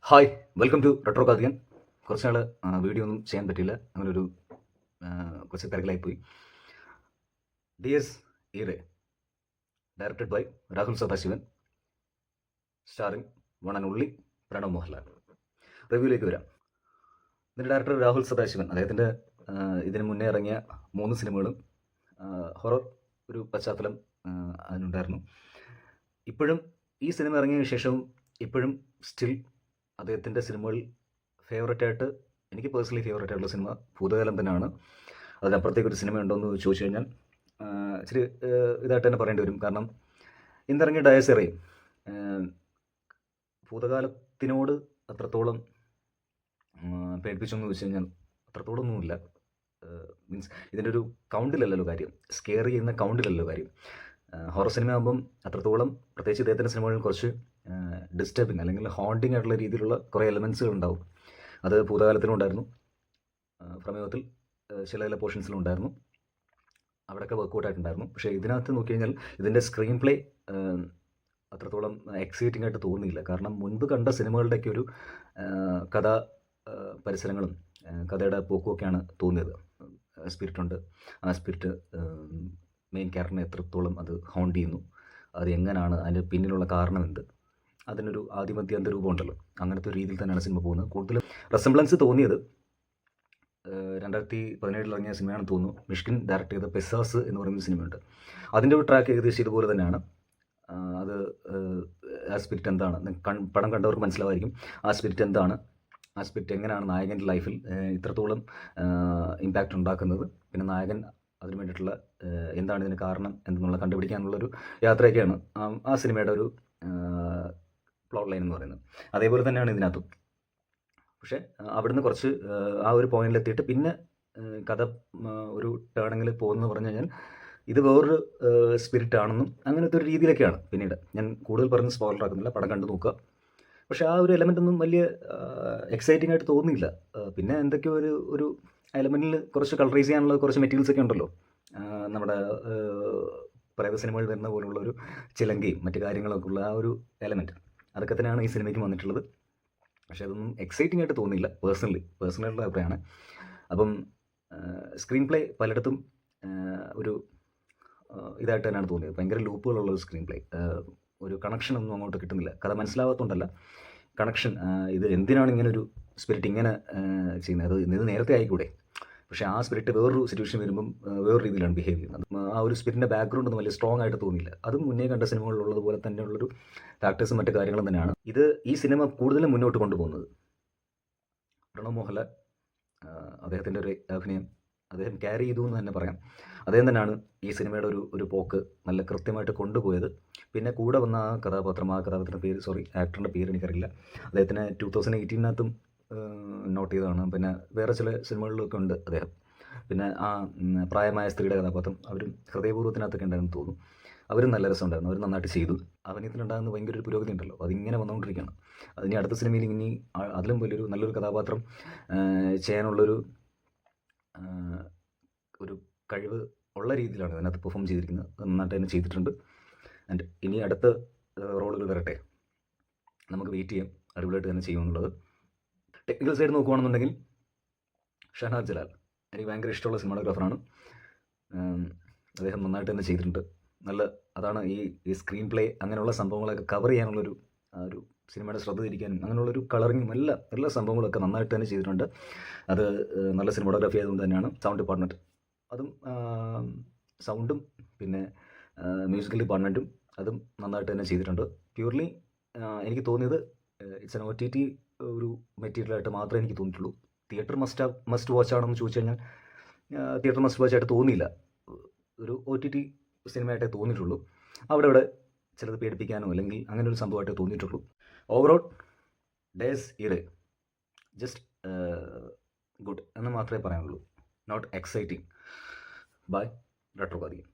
Hi, welcome to retro guardian. കുറച്ച് നാൾ വീഡിയോ ഒന്നും ചെയ്യാൻ പറ്റിയില്ല, അങ്ങനൊരു കുറച്ച് തിരക്കിലായിപ്പോയി. DS irae, directed by Rahul Sadasivan, starring one and only Pranav Mohanlal. റിവ്യൂയിലേക്ക് വരാം. ഇതിൻ്റെ ഡയറക്ടർ രാഹുൽ സദാശിവൻ. അദ്ദേഹത്തിൻ്റെ ഇതിന് മുന്നേ ഇറങ്ങിയ 3 സിനിമകളും ഹൊറർ ഒരു പശ്ചാത്തലം അതിനുണ്ടായിരുന്നു. ഇപ്പോഴും ഈ സിനിമ ഇറങ്ങിയ ശേഷവും ഇപ്പോഴും സ്റ്റിൽ അദ്ദേഹത്തിൻ്റെ സിനിമകൾ ഫേവററ്റായിട്ട്, എനിക്ക് പേഴ്സണലി ഫേവററ്റ് ആയിട്ടുള്ള സിനിമ ഭൂതകാലം തന്നെയാണ്. അതിനപ്പുറത്തേക്കൊരു സിനിമ ഉണ്ടോ എന്ന് ചോദിച്ചു കഴിഞ്ഞാൽ ഇച്ചിരി ഇതായിട്ട് തന്നെ പറയേണ്ടി വരും. കാരണം ഇന്നിറങ്ങിയ ഡയസ് ഇറയും ഭൂതകാലത്തിനോട് അത്രത്തോളം പേടിപ്പിച്ചെന്ന് ചോദിച്ചു കഴിഞ്ഞാൽ അത്രത്തോളം ഒന്നുമില്ല. മീൻസ് ഇതിൻ്റെ ഒരു കൗണ്ടിലല്ലല്ലോ കാര്യം, സ്കെയർ ചെയ്യുന്ന കൗണ്ടിലല്ലോ കാര്യം. ഹൊറർ സിനിമ ആകുമ്പം അത്രത്തോളം, പ്രത്യേകിച്ച് ഇദ്ദേഹത്തിൻ്റെ സിനിമകളിൽ കുറച്ച് ഡിസ്റ്റർബിങ് അല്ലെങ്കിൽ ഹോണ്ടിങ് ആയിട്ടുള്ള രീതിയിലുള്ള കുറേ എലമെൻസുകൾ ഉണ്ടാവും. അത് ഭൂതകാലത്തിലും ഉണ്ടായിരുന്നു, പ്രമേയത്തിൽ ചില പോർഷൻസിലും ഉണ്ടായിരുന്നു. അവിടെയൊക്കെ വർക്കൗട്ട് ആയിട്ടുണ്ടായിരുന്നു. പക്ഷേ ഇതിനകത്ത് നോക്കി കഴിഞ്ഞാൽ ഇതിൻ്റെ സ്ക്രീൻ പ്ലേ അത്രത്തോളം എക്സൈറ്റിംഗ് ആയിട്ട് തോന്നിയില്ല. കാരണം മുൻപ് കണ്ട സിനിമകളുടെയൊക്കെ ഒരു കഥാ പരിസരങ്ങളും കഥയുടെ പോക്കുമൊക്കെയാണ് തോന്നിയത്. സ്പിരിറ്റുണ്ട്, ആ സ്പിരിറ്റ് മെയിൻ ക്യാരക്ടറിനെ എത്രത്തോളം അത് ഹോണ്ട് ചെയ്യുന്നു, അത് എങ്ങനെയാണ്, അതിൻ്റെ പിന്നിലുള്ള കാരണം എന്ത്, അതിനൊരു ആദിമധ്യാന്ത രൂപം ഉണ്ടല്ലോ, അങ്ങനത്തെ ഒരു രീതിയിൽ തന്നെയാണ് സിനിമ പോകുന്നത്. കൂടുതലും റെസംബ്ലൻസ് തോന്നിയത് 2017 ഇറങ്ങിയ സിനിമയാണെന്ന് തോന്നുന്നു. മിഷ്കിൻ ഡയറക്റ്റ് ചെയ്ത പെസാസ് എന്ന് പറയുന്ന സിനിമയുണ്ട്. അതിൻ്റെ ഒരു ട്രാക്ക് ഏകദേശം ഇതുപോലെ തന്നെയാണ്. അത് ആ സ്പിരിറ്റ് എന്താണ്, പടം കണ്ടവർക്ക് മനസ്സിലാവായിരിക്കും ആ സ്പിരിറ്റ് എന്താണ്, ആ സ്പിരിറ്റ് എങ്ങനെയാണ് നായകൻ്റെ ലൈഫിൽ ഇത്രത്തോളം ഇമ്പാക്റ്റ് ഉണ്ടാക്കുന്നത്, പിന്നെ നായകൻ അതിന് വേണ്ടിയിട്ടുള്ള എന്താണ് ഇതിന് കാരണം എന്തെന്നുള്ള കണ്ടുപിടിക്കാനുള്ളൊരു യാത്രയൊക്കെയാണ് ആ സിനിമയുടെ ഒരു പ്ലോട്ട് ലൈൻ എന്ന് പറയുന്നത്. അതേപോലെ തന്നെയാണ് ഇതിനകത്തും. പക്ഷേ അവിടുന്ന് കുറച്ച് ആ ഒരു പോയിന്റിലെത്തിയിട്ട് പിന്നെ കഥ ഒരു ടേണിങ്ങിൽ പോകുന്നതെന്ന് പറഞ്ഞു കഴിഞ്ഞാൽ ഇത് വേറൊരു സ്പിരിറ്റ് ആണെന്നും അങ്ങനത്തെ ഒരു രീതിയിലൊക്കെയാണ്. പിന്നീട് ഞാൻ കൂടുതൽ പറഞ്ഞ് സ്പോയിലർ ആക്കുന്നില്ല, പടം കണ്ടു നോക്കുക. പക്ഷേ ആ ഒരു എലമെൻ്റ് ഒന്നും വലിയ എക്സൈറ്റിംഗ് ആയിട്ട് തോന്നിയില്ല. പിന്നെ എന്തൊക്കെയോ ഒരു എലമെൻറ്റിൽ കുറച്ച് കളറൈസ് ചെയ്യാനുള്ള കുറച്ച് മെറ്റീരിയൽസ് ഒക്കെ ഉണ്ടല്ലോ, നമ്മുടെ പ്രേത സിനിമകളിൽ വരുന്ന പോലുള്ള ഒരു ചിലങ്കയും മറ്റു കാര്യങ്ങളൊക്കെ ഉള്ള ആ ഒരു എലമെൻറ്റ്, അതൊക്കെ തന്നെയാണ് ഈ സിനിമയ്ക്ക് വന്നിട്ടുള്ളത്. പക്ഷേ അതൊന്നും എക്സൈറ്റിംഗ് ആയിട്ട് തോന്നിയില്ല പേഴ്സണലായിട്ടുള്ള അഭിപ്രായമാണ്. അപ്പം സ്ക്രീൻ പ്ലേ പലയിടത്തും ഒരു ഇതായിട്ട് തന്നെയാണ് തോന്നിയത്. ഭയങ്കര ലൂപ്പുകളുള്ള ഒരു സ്ക്രീൻ പ്ലേ, ഒരു കണക്ഷനൊന്നും അങ്ങോട്ട് കിട്ടുന്നില്ല. കഥ മനസ്സിലാവാത്തതുകൊണ്ടല്ല, കണക്ഷൻ, ഇത് എന്തിനാണ് ഇങ്ങനെ ഒരു സ്പിരിറ്റ് ഇങ്ങനെ ചെയ്യുന്നത്, ഇത് നേരത്തെ ആയിക്കൂടെ. പക്ഷേ ആ സ്പിരിറ്റ് വേറൊരു സിറ്റുവേഷൻ വരുമ്പം വേറൊരു രീതിയിലാണ് ബിഹേവ് ചെയ്യുന്നത്. ആ ഒരു സ്പിരിറ്റിൻ്റെ ബാക്ക്ഗ്രൗണ്ട് ഒന്നും വലിയ സ്ട്രോങ് ആയിട്ട് തോന്നിയില്ല. അതും മുന്നേ കണ്ട സിനിമകളിലുള്ളതുപോലെ തന്നെയുള്ളൊരു ഫാക്ടേഴ്സും മറ്റു കാര്യങ്ങളും തന്നെയാണ് ഈ സിനിമ കൂടുതലും മുന്നോട്ട് കൊണ്ടുപോകുന്നത്. പ്രണവ് മോഹൻലാൽ അദ്ദേഹത്തിൻ്റെ ഒരു അഭിനയം അദ്ദേഹം ക്യാരി ചെയ്തു എന്ന് തന്നെ പറയാം. അദ്ദേഹം തന്നെയാണ് ഈ സിനിമയുടെ ഒരു പോക്ക് നല്ല കൃത്യമായിട്ട് കൊണ്ടുപോയത്. പിന്നെ കൂടെ വന്ന ആ കഥാപാത്രത്തിൻ്റെ പേര്, ആക്ടറിൻ്റെ പേര് എനിക്കറിയില്ല. അദ്ദേഹത്തിന് 2018 നോട്ട് ചെയ്തതാണ്. പിന്നെ വേറെ ചില സിനിമകളിലൊക്കെ ഉണ്ട് അദ്ദേഹം. പിന്നെ ആ പ്രായമായ സ്ത്രീയുടെ കഥാപാത്രം, അവരും ഹൃദയപൂർവ്വത്തിനകത്തൊക്കെ ഉണ്ടായിരുന്നു തോന്നുന്നു. അവരും നല്ല രസമുണ്ടായിരുന്നു, അവർ നന്നായിട്ട് ചെയ്തു. അഭിനയത്തിനുണ്ടാകുന്ന ഭയങ്കര ഒരു പുരോഗതി ഉണ്ടല്ലോ, അതിങ്ങനെ വന്നുകൊണ്ടിരിക്കുകയാണ്. അതിനി അടുത്ത സിനിമയിൽ ഇനി അതിലും വലിയൊരു നല്ലൊരു കഥാപാത്രം ചെയ്യാനുള്ളൊരു കഴിവ് ഉള്ള രീതിയിലാണ് അതിനകത്ത് പെർഫോം ചെയ്തിരിക്കുന്നത്. നന്നായിട്ട് തന്നെ ചെയ്തിട്ടുണ്ട്. ആൻഡ് ഇനി അടുത്ത റോളുകൾ വരട്ടെ, നമുക്ക് വെയിറ്റ് ചെയ്യാം, അടിപൊളിയായിട്ട് തന്നെ ചെയ്യുമെന്നുള്ളത്. ടെക്നിക്കൽ സൈഡ് നോക്കുകയാണെന്നുണ്ടെങ്കിൽ ഷഹനാദ് ജലാൽ എനിക്ക് ഭയങ്കര ഇഷ്ടമുള്ള സിനിമാറ്റോഗ്രാഫറാണ്. അദ്ദേഹം നന്നായിട്ട് തന്നെ ചെയ്തിട്ടുണ്ട്. അതാണ് ഈ സ്ക്രീൻ പ്ലേ അങ്ങനെയുള്ള സംഭവങ്ങളൊക്കെ കവർ ചെയ്യാനുള്ളൊരു ഒരു സിനിമയുടെ ശ്രദ്ധ തിരിക്കാനും അങ്ങനെയുള്ളൊരു കളറിങ്ങും എല്ലാ സംഭവങ്ങളൊക്കെ നന്നായിട്ട് തന്നെ ചെയ്തിട്ടുണ്ട്. അത് നല്ല സിനിമാറ്റോഗ്രാഫി ആയതുകൊണ്ട് തന്നെയാണ്. സൗണ്ട് ഡിപ്പാർട്ട്മെൻറ്റ്, അതും സൗണ്ടും പിന്നെ മ്യൂസിക്കൽ ഡിപ്പാർട്ട്മെൻറ്റും അതും നന്നായിട്ട് തന്നെ ചെയ്തിട്ടുണ്ട്. പ്യൂർലി എനിക്ക് തോന്നിയത് ഇറ്റ്സ് എൻ OTT ഒരു മെറ്റീരിയലായിട്ട് മാത്രമേ എനിക്ക് തോന്നിയിട്ടുള്ളൂ. തിയേറ്റർ മസ്റ്റ് വാച്ച് ആണെന്ന് ചോദിച്ചു കഴിഞ്ഞാൽ തിയേറ്റർ മസ്റ്റ് വാച്ച് ആയിട്ട് തോന്നിയില്ല. ഒരു OTT സിനിമയായിട്ടേ തോന്നിയിട്ടുള്ളൂ. അവിടെ ചിലത് പേടിപ്പിക്കാനോ അല്ലെങ്കിൽ അങ്ങനെ ഒരു സംഭവമായിട്ടേ തോന്നിയിട്ടുള്ളൂ. Overall dies irae just good എന്ന് മാത്രമേ പറയാനുള്ളൂ. Not exciting. Bye retro കാർഡിയൻ.